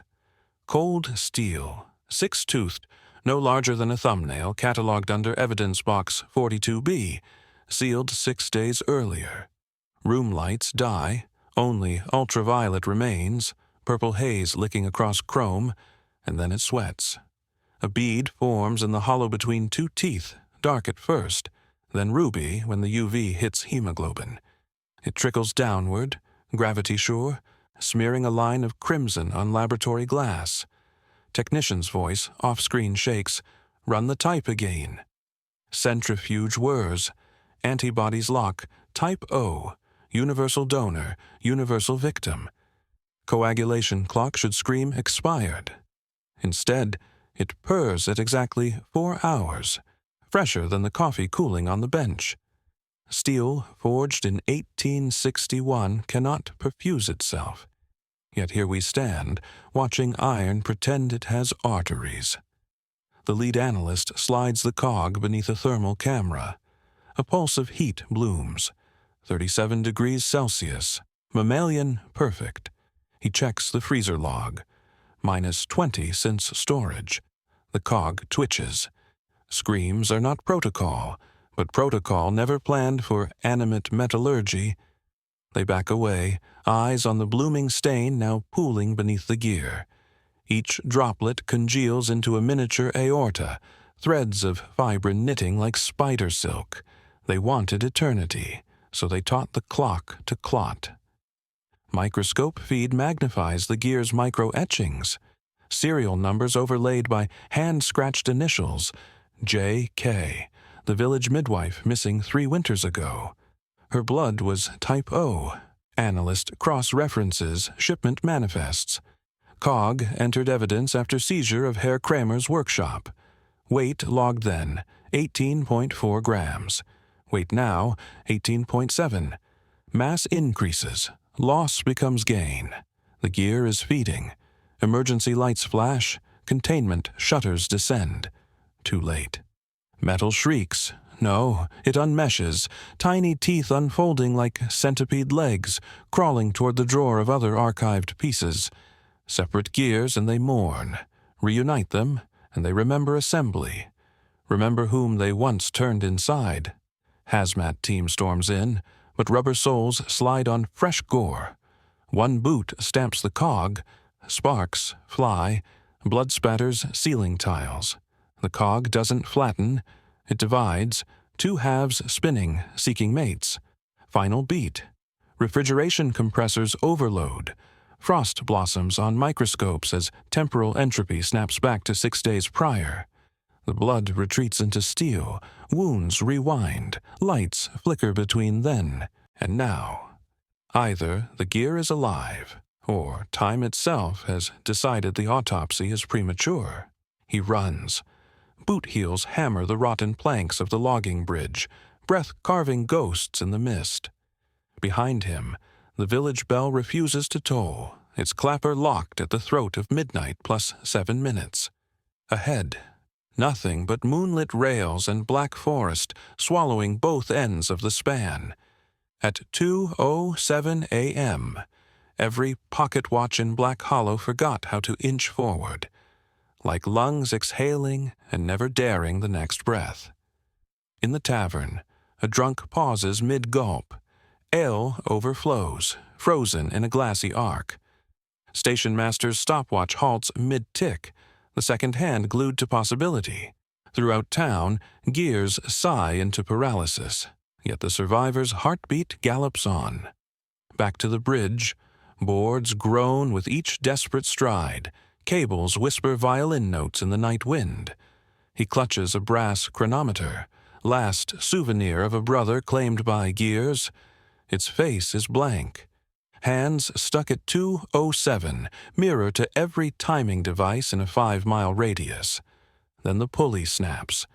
S1: Cold steel, 6-toothed, no larger than a thumbnail, catalogued under Evidence Box 42B, sealed 6 days earlier. Room lights die, only ultraviolet remains, purple haze licking across chrome, and then it sweats. A bead forms in the hollow between 2 teeth, dark at first, then ruby when the UV hits hemoglobin. It trickles downward, gravity-sure, smearing a line of crimson on laboratory glass. Technician's voice, off-screen, shakes, "Run the type again." Centrifuge whirs. Antibodies lock. Type O. Universal donor. Universal victim. Coagulation clock should scream expired. Instead, it purrs at exactly 4 hours. Fresher than the coffee cooling on the bench. Steel, forged in 1861, cannot perfuse itself. Yet here we stand, watching iron pretend it has arteries. The lead analyst slides the cog beneath a thermal camera. A pulse of heat blooms. 37 degrees Celsius. Mammalian perfect. He checks the freezer log. -20 since storage. The cog twitches. Screams are not protocol. But protocol never planned for animate metallurgy. They back away, eyes on the blooming stain now pooling beneath the gear. Each droplet congeals into a miniature aorta, threads of fibrin knitting like spider silk. They wanted eternity, so they taught the clock to clot. Microscope feed magnifies the gear's micro-etchings. Serial numbers overlaid by hand-scratched initials. J.K., the village midwife missing 3 winters ago. Her blood was type O. Analyst cross-references shipment manifests. COG entered evidence after seizure of Herr Kramer's workshop. Weight logged then, 18.4 grams. Weight now, 18.7. Mass increases. Loss becomes gain. The gear is feeding. Emergency lights flash. Containment shutters descend. Too late. Metal shrieks. No, it unmeshes, tiny teeth unfolding like centipede legs, crawling toward the drawer of other archived pieces. Separate gears and they mourn. Reunite them, and they remember assembly. Remember whom they once turned inside. Hazmat team storms in, but rubber soles slide on fresh gore. One boot stamps the cog. Sparks fly. Blood spatters ceiling tiles. The cog doesn't flatten. It divides. 2 halves spinning, seeking mates. Final beat. Refrigeration compressors overload. Frost blossoms on microscopes as temporal entropy snaps back to 6 days prior. The blood retreats into steel. Wounds rewind. Lights flicker between then and now. Either the gear is alive, or time itself has decided the autopsy is premature. He runs. Boot heels hammer the rotten planks of the logging bridge, breath-carving ghosts in the mist. Behind him, the village bell refuses to toll, its clapper locked at the throat of midnight plus 7 minutes. Ahead, nothing but moonlit rails and black forest swallowing both ends of the span. At 2:07 a.m., every pocket watch in Black Hollow forgot how to inch forward, like lungs exhaling and never daring the next breath. In the tavern, a drunk pauses mid-gulp. Ale overflows, frozen in a glassy arc. Station master's stopwatch halts mid-tick, the second hand glued to possibility. Throughout town, gears sigh into paralysis, yet the survivor's heartbeat gallops on. Back to the bridge, boards groan with each desperate stride. Cables whisper violin notes in the night wind. He clutches a brass chronometer, last souvenir of a brother claimed by gears. Its face is blank. Hands stuck at 2:07, mirror to every timing device in a 5-mile radius. Then the pulley snaps.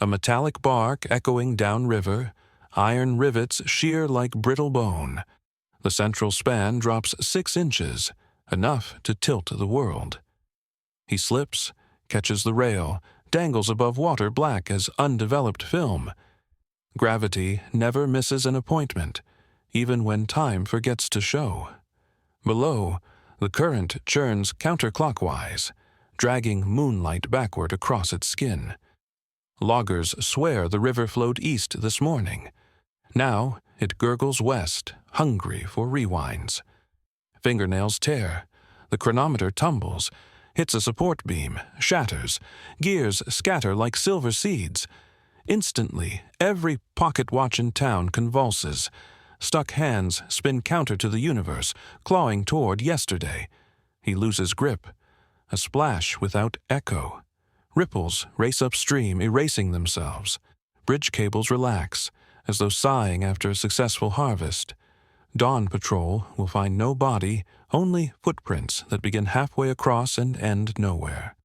S1: A metallic bark echoing downriver, iron rivets shear like brittle bone. The central span drops 6 inches, enough to tilt the world. He slips, catches the rail, dangles above water black as undeveloped film. Gravity never misses an appointment, even when time forgets to show. Below, the current churns counterclockwise, dragging moonlight backward across its skin. Loggers swear the river flowed east this morning. Now it gurgles west, hungry for rewinds. Fingernails tear. The chronometer tumbles, hits a support beam, shatters. Gears scatter like silver seeds. Instantly, every pocket watch in town convulses. Stuck hands spin counter to the universe, clawing toward yesterday. He loses grip. A splash without echo. Ripples race upstream, erasing themselves. Bridge cables relax, as though sighing after a successful harvest. Dawn patrol will find no body, only footprints that begin halfway across and end nowhere.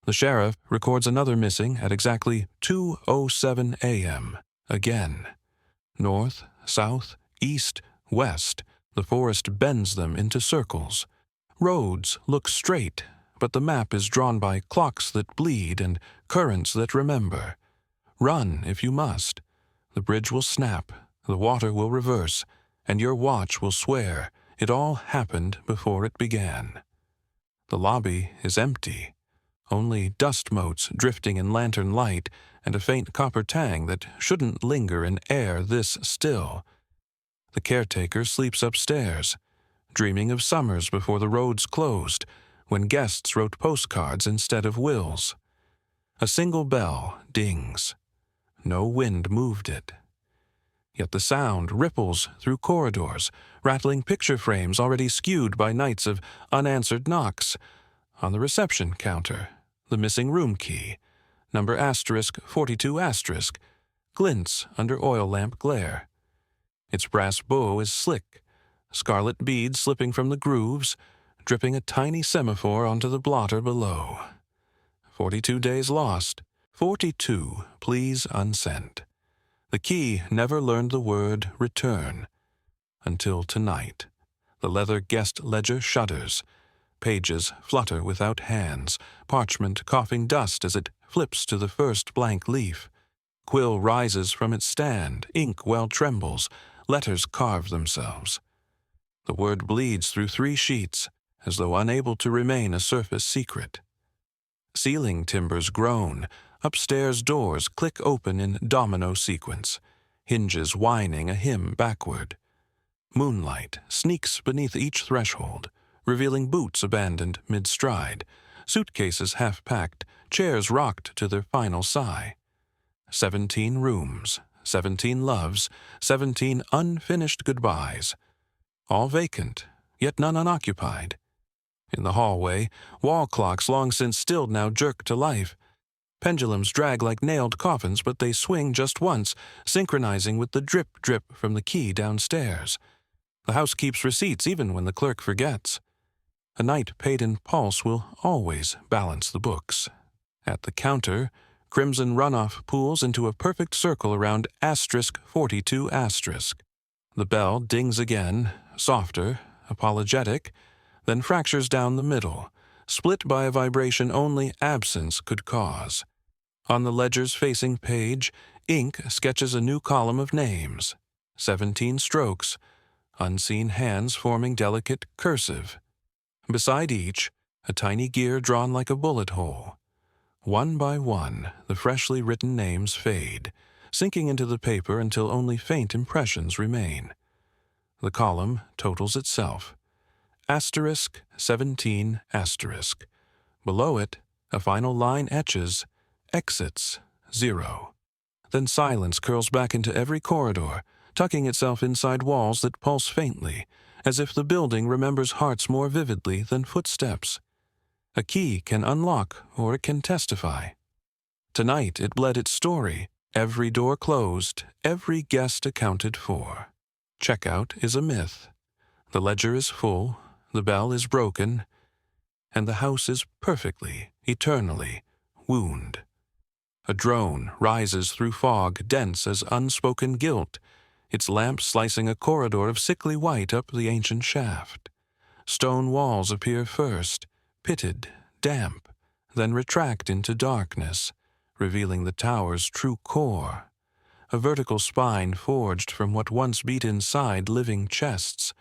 S1: The sheriff records another missing at exactly 2:07 a.m. Again. North, south, east, west, the forest bends them into circles. Roads look straight, but the map is drawn by clocks that bleed and currents that remember. Run if you must. The bridge will snap, the water will reverse, and your watch will swear it all happened before it began. The lobby is empty. only dust motes drifting in lantern light and a faint copper tang that shouldn't linger in air this still. The caretaker sleeps upstairs, dreaming of summers before the roads closed, when guests wrote postcards instead of wills. A single bell dings. No wind moved it. Yet the sound ripples through corridors, rattling picture frames already skewed by nights of unanswered knocks. On the reception counter, the missing room key, number *42*, glints under oil lamp glare. Its brass bow is slick, scarlet beads slipping from the grooves, dripping a tiny semaphore onto the blotter below. 42 days lost. 42 pleas unsent. The key never learned the word return. Until tonight. The leather guest ledger shudders. Pages flutter without hands, parchment coughing dust as it flips to the first blank leaf. Quill rises from its stand, ink well trembles, letters carve themselves. The word bleeds through 3 sheets, as though unable to remain a surface secret. Ceiling timbers groan, upstairs doors click open in domino sequence, hinges whining a hymn backward. Moonlight sneaks beneath each threshold, revealing boots abandoned mid-stride, suitcases half-packed, chairs rocked to their final sigh. 17 rooms, 17 loves, 17 unfinished goodbyes. All vacant, yet none unoccupied. In the hallway, wall clocks long since stilled now jerk to life. Pendulums drag like nailed coffins, but they swing just once, synchronizing with the drip-drip from the key downstairs. The house keeps receipts even when the clerk forgets. A night paid in pulse will always balance the books. At the counter, crimson runoff pools into a perfect circle around *42*. The bell dings again, softer, apologetic, then fractures down the middle, split by a vibration only absence could cause. On the ledger's facing page, ink sketches a new column of names. 17 strokes, unseen hands forming delicate cursive. Beside each, a tiny gear drawn like a bullet hole. One by one, the freshly written names fade, sinking into the paper until only faint impressions remain. The column totals itself. *17*. Below it, a final line etches, exits, 0. Then silence curls back into every corridor, tucking itself inside walls that pulse faintly, as if the building remembers hearts more vividly than footsteps. A key can unlock or it can testify. Tonight it bled its story, every door closed, every guest accounted for. Checkout is a myth. The ledger is full, the bell is broken, and the house is perfectly, eternally wound. A drone rises through fog dense as unspoken guilt, its lamp slicing a corridor of sickly white up the ancient shaft. Stone walls appear first, pitted, damp, then retract into darkness, revealing the tower's true core. A vertical spine forged from what once beat inside living chests.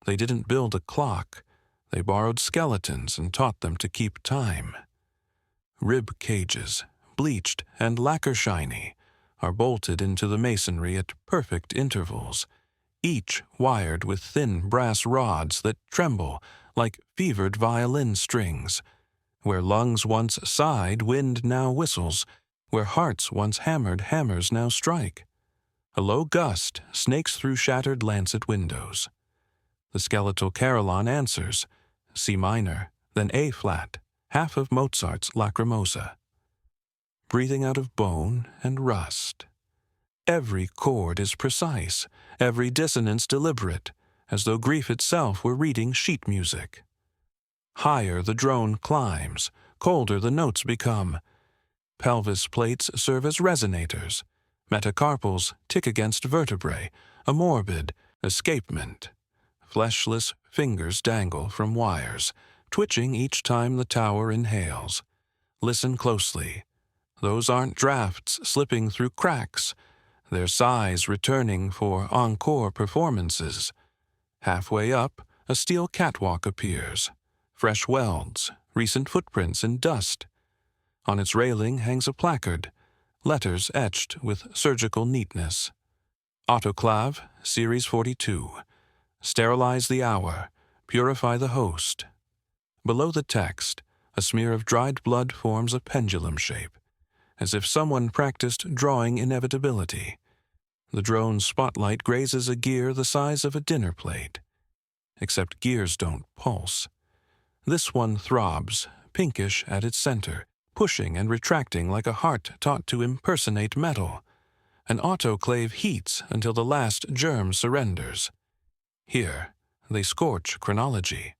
S1: They didn't build a clock. They borrowed skeletons and taught them to keep time. Rib cages, bleached and lacquer-shiny, are bolted into the masonry at perfect intervals, each wired with thin brass rods that tremble like fevered violin strings. Where lungs once sighed, wind now whistles. Where hearts once hammered, hammers now strike. A low gust snakes through shattered lancet windows. The skeletal carillon answers, C minor, then A flat, half of Mozart's Lacrimosa. Breathing out of bone and rust. Every chord is precise, every dissonance deliberate, as though grief itself were reading sheet music. Higher the drone climbs, colder the notes become. Pelvis plates serve as resonators. Metacarpals tick against vertebrae, a morbid escapement. Fleshless fingers dangle from wires, twitching each time the tower inhales. Listen closely. Those aren't drafts slipping through cracks. They're sighs returning for encore performances. Halfway up, a steel catwalk appears. Fresh welds, recent footprints in dust. On its railing hangs a placard, letters etched with surgical neatness. Autoclave, Series 42. Sterilize the hour. Purify the host. Below the text, a smear of dried blood forms a pendulum shape, as if someone practiced drawing inevitability. The drone's spotlight grazes a gear the size of a dinner plate. Except gears don't pulse. This one throbs, pinkish at its center, pushing and retracting like a heart taught to impersonate metal. An autoclave heats until the last germ surrenders. Here, they scorch chronology.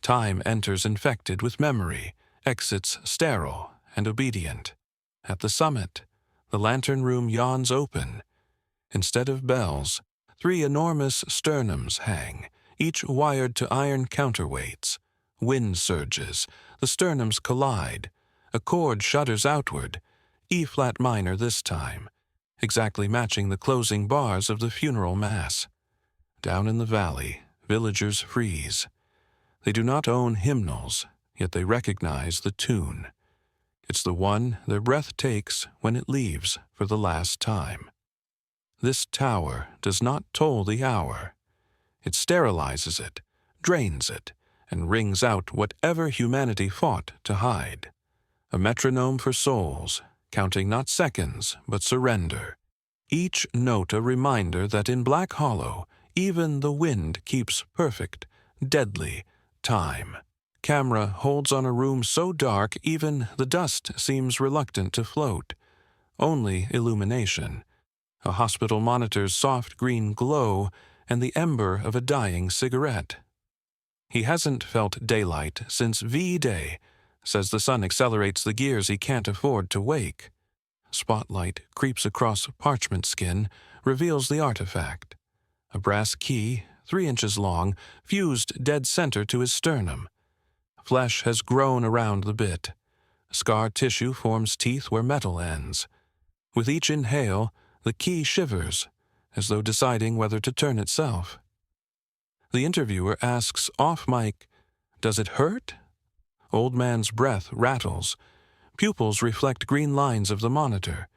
S1: Time enters infected with memory, exits sterile and obedient. At the summit, the lantern room yawns open. Instead of bells, 3 enormous sternums hang, each wired to iron counterweights. Wind surges, the sternums collide. A chord shudders outward, E-flat minor this time, exactly matching the closing bars of the funeral mass. Down in the valley, villagers freeze. They do not own hymnals, yet they recognize the tune. It's the one their breath takes when it leaves for the last time. This tower does not toll the hour. It sterilizes it, drains it, and rings out whatever humanity fought to hide. A metronome for souls, counting not seconds but surrender. Each note a reminder that in Black Hollow, even the wind keeps perfect, deadly time. Camera holds on a room so dark even the dust seems reluctant to float. Only illumination. A hospital monitor's soft green glow and the ember of a dying cigarette. He hasn't felt daylight since V-Day, says the sun accelerates the gears he can't afford to wake. Spotlight creeps across parchment skin, reveals the artifact. A brass key, 3 inches long, fused dead center to his sternum. Flesh has grown around the bit. Scar tissue forms teeth where metal ends. With each inhale, the key shivers, as though deciding whether to turn itself. The interviewer asks off-mic, "Does it hurt?" Old man's breath rattles. Pupils reflect green lines of the monitor.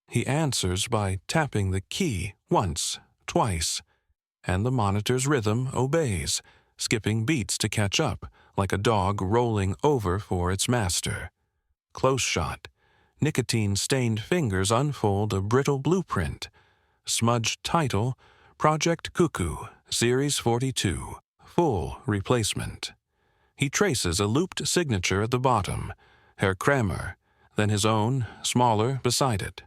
S1: He answers by tapping the key once, twice, and the monitor's rhythm obeys, skipping beats to catch up, like a dog rolling over for its master. Close shot. Nicotine-stained fingers unfold a brittle blueprint. Smudged title, Project Cuckoo, Series 42, full replacement. He traces a looped signature at the bottom, Herr Kramer, then his own, smaller, beside it.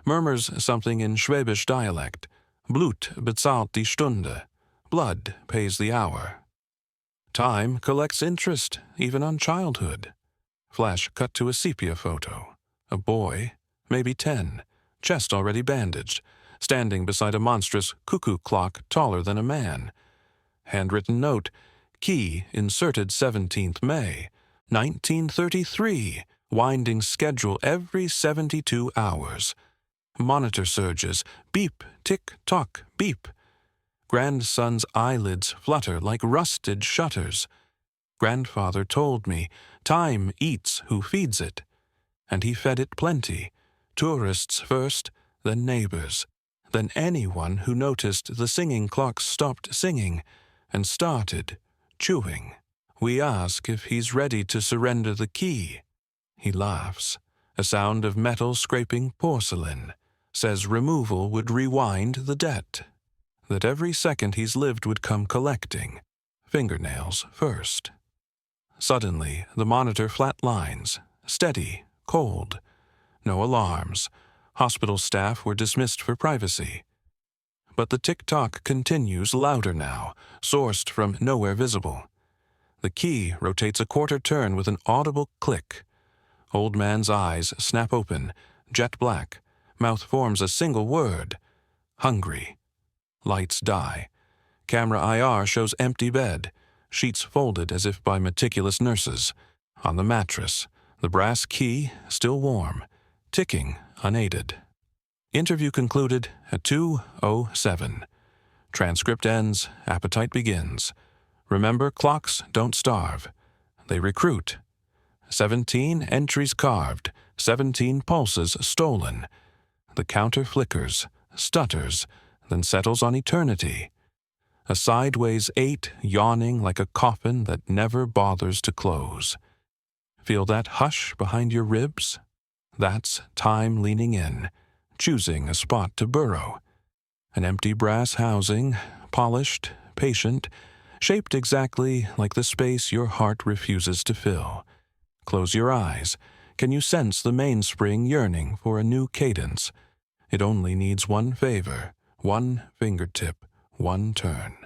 S1: Murmurs something in Schwäbisch dialect. Blut bezahlt die Stunde. Blood pays the hour. Time collects interest, even on childhood. Flash cut to a sepia photo. A boy, maybe 10, chest already bandaged, standing beside a monstrous cuckoo clock taller than a man. Handwritten note, key inserted 17th May, 1933, winding schedule every 72 hours. Monitor surges, beep, tick, tock, beep. Grandson's eyelids flutter like rusted shutters. Grandfather told me, time eats who feeds it. And he fed it plenty, tourists first, then neighbors, then anyone who noticed the singing clocks stopped singing and started chewing. We ask if he's ready to surrender the key. He laughs, a sound of metal scraping porcelain, says removal would rewind the debt, that every second he's lived would come collecting, fingernails first. Suddenly, the monitor flatlines, steady, cold. No alarms. Hospital staff were dismissed for privacy. But the tick-tock continues louder now, sourced from nowhere visible. The key rotates a quarter turn with an audible click. Old man's eyes snap open, jet black. Mouth forms a single word. Hungry. Lights die. Camera IR shows empty bed, sheets folded as if by meticulous nurses. On the mattress, the brass key, still warm, ticking, unaided. Interview concluded at 2:07. Transcript ends, appetite begins. Remember, clocks don't starve. They recruit. 17 entries carved, 17 pulses stolen. The counter flickers, stutters, then settles on eternity. A sideways 8 yawning like a coffin that never bothers to close. Feel that hush behind your ribs? That's time leaning in, choosing a spot to burrow. An empty brass housing, polished, patient, shaped exactly like the space your heart refuses to fill. Close your eyes. Can you sense the mainspring yearning for a new cadence? It only needs one favor, one fingertip, one turn.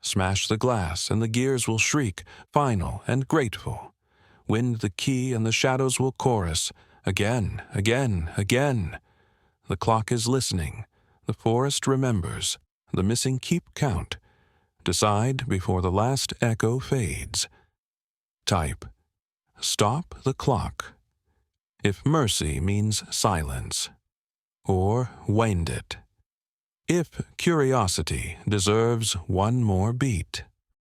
S1: Smash the glass and the gears will shriek, final and grateful. Wind the key and the shadows will chorus, again, again, again. The clock is listening. The forest remembers. The missing keep count. Decide before the last echo fades. Type. Stop the clock. If mercy means silence. Or wind it. If curiosity deserves one more beat.